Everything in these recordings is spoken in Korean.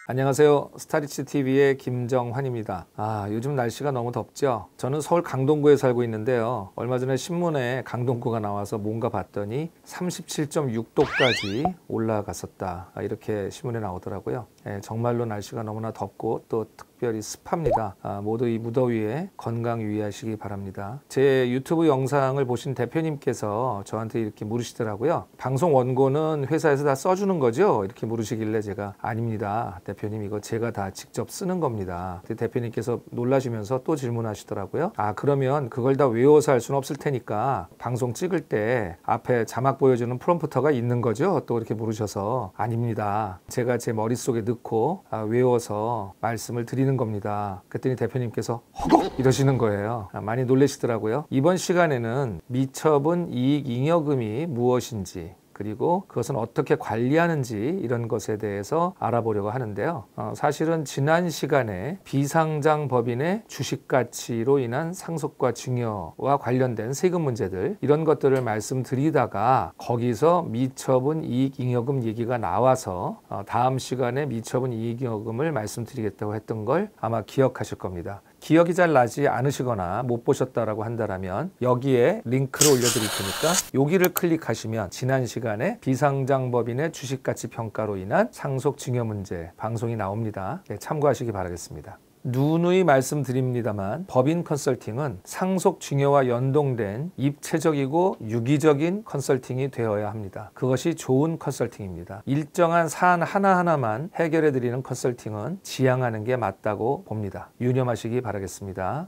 안녕하세요. 스타리치TV의 김정환입니다. 요즘 날씨가 너무 덥죠? 저는 서울 강동구에 살고 있는데요. 얼마 전에 신문에 강동구가 나와서 뭔가 봤더니 37.6도까지 올라갔었다. 이렇게 신문에 나오더라고요. 정말로 날씨가 너무나 덥고 또 특별히 습합니다. 모두 이 무더위에 건강 유의하시기 바랍니다. 제 유튜브 영상을 보신 대표님께서 저한테 이렇게 물으시더라고요. 방송 원고는 회사에서 다 써주는 거죠? 이렇게 물으시길래 제가 아닙니다. 대표님 이거 제가 다 직접 쓰는 겁니다. 대표님께서 놀라시면서 또 질문하시더라고요. 그러면 그걸 다 외워서 할 수는 없을 테니까 방송 찍을 때 앞에 자막 보여주는 프롬프터가 있는 거죠? 또 이렇게 물으셔서 아닙니다. 제가 제 머릿속에 넣고 외워서 말씀을 드리는 겁니다. 그랬더니 대표님께서 허걱 이러시는 거예요. 많이 놀라시더라고요. 이번 시간에는 미처분 이익 잉여금이 무엇인지 그리고 그것은 어떻게 관리하는지 이런 것에 대해서 알아보려고 하는데요. 사실은 지난 시간에 비상장 법인의 주식가치로 인한 상속과 증여와 관련된 세금 문제들 이런 것들을 말씀드리다가 거기서 미처분 이익잉여금 얘기가 나와서 다음 시간에 미처분 이익잉여금을 말씀드리겠다고 했던 걸 아마 기억하실 겁니다. 기억이 잘 나지 않으시거나 못 보셨다라고 한다면 여기에 링크를 올려드릴 테니까 여기를 클릭하시면 지난 시간에 비상장법인의 주식가치 평가로 인한 상속증여 문제 방송이 나옵니다. 참고하시기 바라겠습니다. 누누이 말씀드립니다만 법인 컨설팅은 상속 증여와 연동된 입체적이고 유기적인 컨설팅이 되어야 합니다. 그것이 좋은 컨설팅입니다. 일정한 사안 하나하나만 해결해 드리는 컨설팅은 지양하는 게 맞다고 봅니다. 유념하시기 바라겠습니다.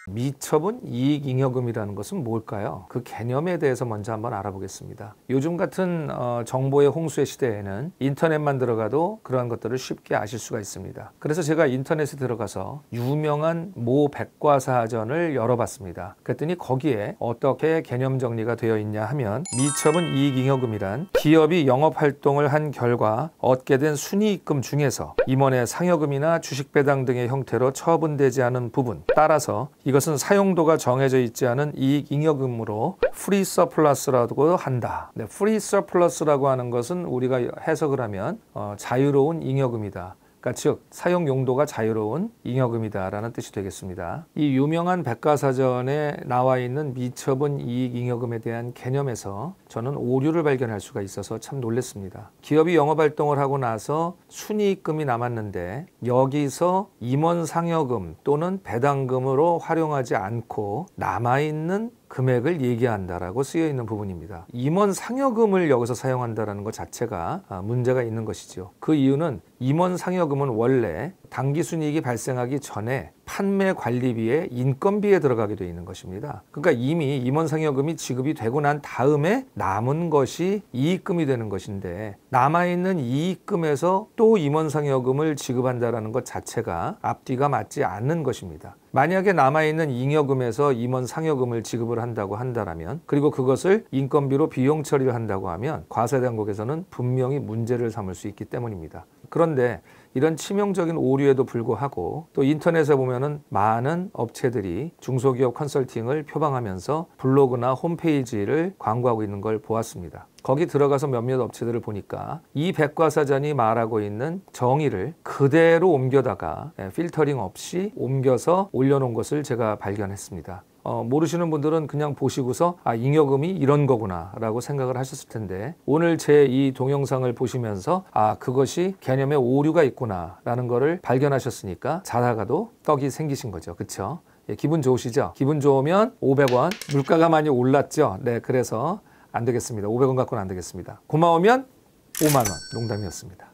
미처분 이익잉여금이라는 것은 뭘까요? 그 개념에 대해서 먼저 한번 알아보겠습니다. 요즘 같은 정보의 홍수의 시대에는 인터넷만 들어가도 그러한 것들을 쉽게 아실 수가 있습니다. 그래서 제가 인터넷에 들어가서 유명한 모 백과사전을 열어봤습니다. 그랬더니 거기에 어떻게 개념 정리가 되어 있냐 하면 미처분 이익잉여금이란 기업이 영업활동을 한 결과 얻게 된 순이익금 중에서 임원의 상여금이나 주식배당 등의 형태로 처분되지 않은 부분 따라서 이것은 사용도가 정해져 있지 않은 이익잉여금으로 프리 서플러스라고 한다. 프리 서플러스라고 하는 것은 우리가 해석을 하면 자유로운 잉여금이다. 그러니까 즉 사용 용도가 자유로운 잉여금이다라는 뜻이 되겠습니다. 이 유명한 백과사전에 나와 있는 미처분 이익잉여금에 대한 개념에서 저는 오류를 발견할 수가 있어서 참 놀랐습니다. 기업이 영업활동을 하고 나서 순이익금이 남았는데 여기서 임원상여금 또는 배당금으로 활용하지 않고 남아있는 금액을 얘기한다라고 쓰여 있는 부분입니다. 임원 상여금을 여기서 사용한다는 것 자체가 문제가 있는 것이죠. 그 이유는 임원 상여금은 원래 당기순이익이 발생하기 전에 판매 관리비에 인건비에 들어가게 되어 있는 것입니다. 그러니까 이미 임원 상여금이 지급이 되고 난 다음에 남은 것이 이익금이 되는 것인데 남아있는 이익금에서 또 임원 상여금을 지급한다는 것 자체가 앞뒤가 맞지 않는 것입니다. 만약에 남아있는 잉여금에서 임원 상여금을 지급을 한다고 한다면 그리고 그것을 인건비로 비용 처리를 한다고 하면 과세당국에서는 분명히 문제를 삼을 수 있기 때문입니다. 그런데 이런 치명적인 오류에도 불구하고 또 인터넷에 보면은 많은 업체들이 중소기업 컨설팅을 표방하면서 블로그나 홈페이지를 광고하고 있는 걸 보았습니다. 거기 들어가서 몇몇 업체들을 보니까 이 백과사전이 말하고 있는 정의를 그대로 옮겨다가 필터링 없이 옮겨서 올려놓은 것을 제가 발견했습니다. 모르시는 분들은 그냥 보시고서 잉여금이 이런 거구나 라고 생각을 하셨을 텐데 오늘 제 이 동영상을 보시면서 그것이 개념에 오류가 있구나 라는 거를 발견하셨으니까 자다가도 떡이 생기신 거죠. 그쵸? 기분 좋으시죠? 기분 좋으면 500원 물가가 많이 올랐죠. 네, 그래서 안 되겠습니다. 500원 갖고는 안 되겠습니다. 고마우면 5만 원. 농담이었습니다.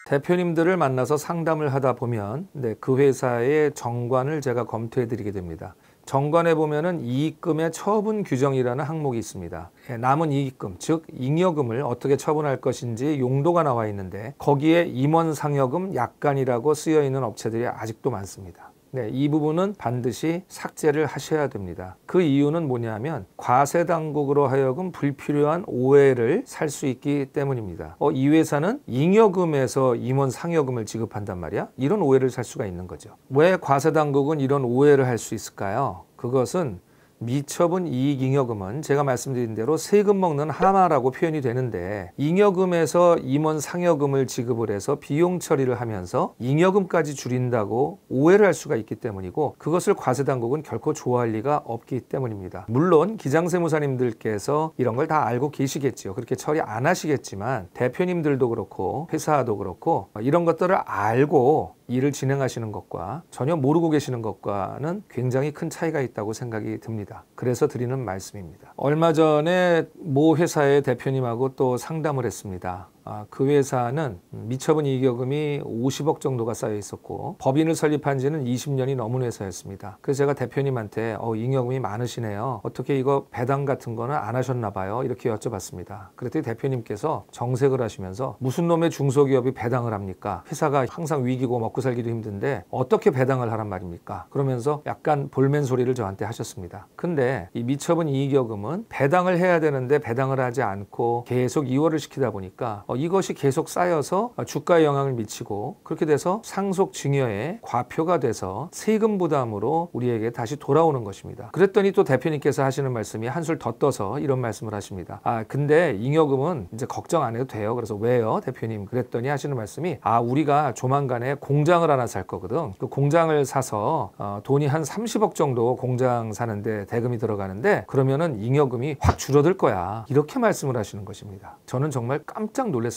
대표님들을 만나서 상담을 하다 보면 그 회사의 정관을 제가 검토해 드리게 됩니다. 정관에 보면은 이익금의 처분 규정이라는 항목이 있습니다. 남은 이익금, 즉 잉여금을 어떻게 처분할 것인지 용도가 나와 있는데 거기에 임원 상여금 약관이라고 쓰여 있는 업체들이 아직도 많습니다. 이 부분은 반드시 삭제를 하셔야 됩니다. 그 이유는 뭐냐면 과세당국으로 하여금 불필요한 오해를 살 수 있기 때문입니다. 이 회사는 잉여금에서 임원 상여금을 지급한단 말이야? 이런 오해를 살 수가 있는 거죠. 왜 과세당국은 이런 오해를 할 수 있을까요? 그것은 미처분 이익잉여금은 제가 말씀드린 대로 세금 먹는 하마라고 표현이 되는데, 잉여금에서 임원 상여금을 지급을 해서 비용 처리를 하면서 잉여금까지 줄인다고 오해를 할 수가 있기 때문이고, 그것을 과세당국은 결코 좋아할 리가 없기 때문입니다. 물론 기장세무사님들께서 이런 걸 다 알고 계시겠죠. 그렇게 처리 안 하시겠지만 대표님들도 그렇고 회사도 그렇고 이런 것들을 알고 일을 진행하시는 것과 전혀 모르고 계시는 것과는 굉장히 큰 차이가 있다고 생각이 듭니다. 그래서 드리는 말씀입니다. 얼마 전에 모 회사의 대표님하고 또 상담을 했습니다. 그 회사는 미처분 이익여금이 50억 정도가 쌓여 있었고 법인을 설립한 지는 20년이 넘은 회사였습니다. 그래서 제가 대표님한테 잉여금이 많으시네요. 어떻게 이거 배당 같은 거는 안 하셨나 봐요. 이렇게 여쭤봤습니다. 그랬더니 대표님께서 정색을 하시면서 무슨 놈의 중소기업이 배당을 합니까? 회사가 항상 위기고 먹고 살기도 힘든데 어떻게 배당을 하란 말입니까? 그러면서 약간 볼멘 소리를 저한테 하셨습니다. 근데 이 미처분 이익여금은 배당을 해야 되는데 배당을 하지 않고 계속 이월을 시키다 보니까 이것이 계속 쌓여서 주가에 영향을 미치고 그렇게 돼서 상속 증여에 과표가 돼서 세금 부담으로 우리에게 다시 돌아오는 것입니다. 그랬더니 또 대표님께서 하시는 말씀이 한술 더 떠서 이런 말씀을 하십니다. 근데 잉여금은 이제 걱정 안 해도 돼요. 그래서 왜요, 대표님? 그랬더니 하시는 말씀이 우리가 조만간에 공장을 하나 살 거거든. 그 공장을 사서 돈이 한 30억 정도 공장 사는데 대금이 들어가는데 그러면은 잉여금이 확 줄어들 거야. 이렇게 말씀을 하시는 것입니다. 저는 정말 깜짝 놀랐습니다.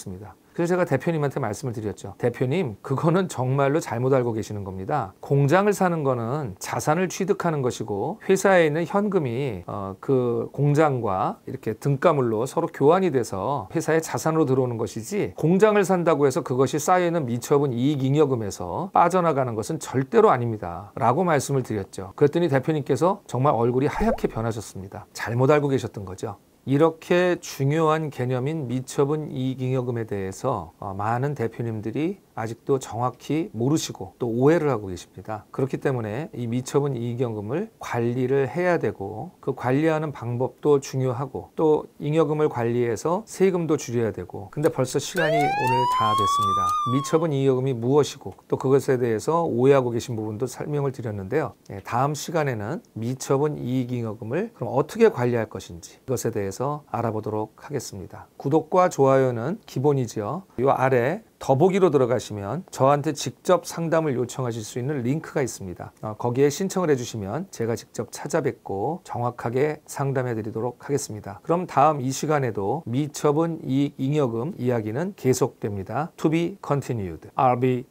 그래서 제가 대표님한테 말씀을 드렸죠. 대표님, 그거는 정말로 잘못 알고 계시는 겁니다. 공장을 사는 거는 자산을 취득하는 것이고 회사에 있는 현금이 그 공장과 이렇게 등가물로 서로 교환이 돼서 회사의 자산으로 들어오는 것이지, 공장을 산다고 해서 그것이 쌓여있는 미처분 이익잉여금에서 빠져나가는 것은 절대로 아닙니다. 라고 말씀을 드렸죠. 그랬더니 대표님께서 정말 얼굴이 하얗게 변하셨습니다. 잘못 알고 계셨던 거죠. 이렇게 중요한 개념인 미처분 이익잉여금에 대해서 많은 대표님들이 아직도 정확히 모르시고 또 오해를 하고 계십니다. 그렇기 때문에 이 미처분 이익잉여금을 관리를 해야 되고 그 관리하는 방법도 중요하고 또 잉여금을 관리해서 세금도 줄여야 되고, 근데 벌써 시간이 오늘 다 됐습니다. 미처분 이익잉여금이 무엇이고 또 그것에 대해서 오해하고 계신 부분도 설명을 드렸는데요. 다음 시간에는 미처분 이익잉여금을 그럼 어떻게 관리할 것인지 이것에 대해서 알아보도록 하겠습니다. 구독과 좋아요는 기본이죠. 이 아래 더보기로 들어가시면 저한테 직접 상담을 요청하실 수 있는 링크가 있습니다. 거기에 신청을 해주시면 제가 직접 찾아뵙고 정확하게 상담해 드리도록 하겠습니다. 그럼 다음 이 시간에도 미처분 이익잉여금 이야기는 계속됩니다. To be continued. I'll be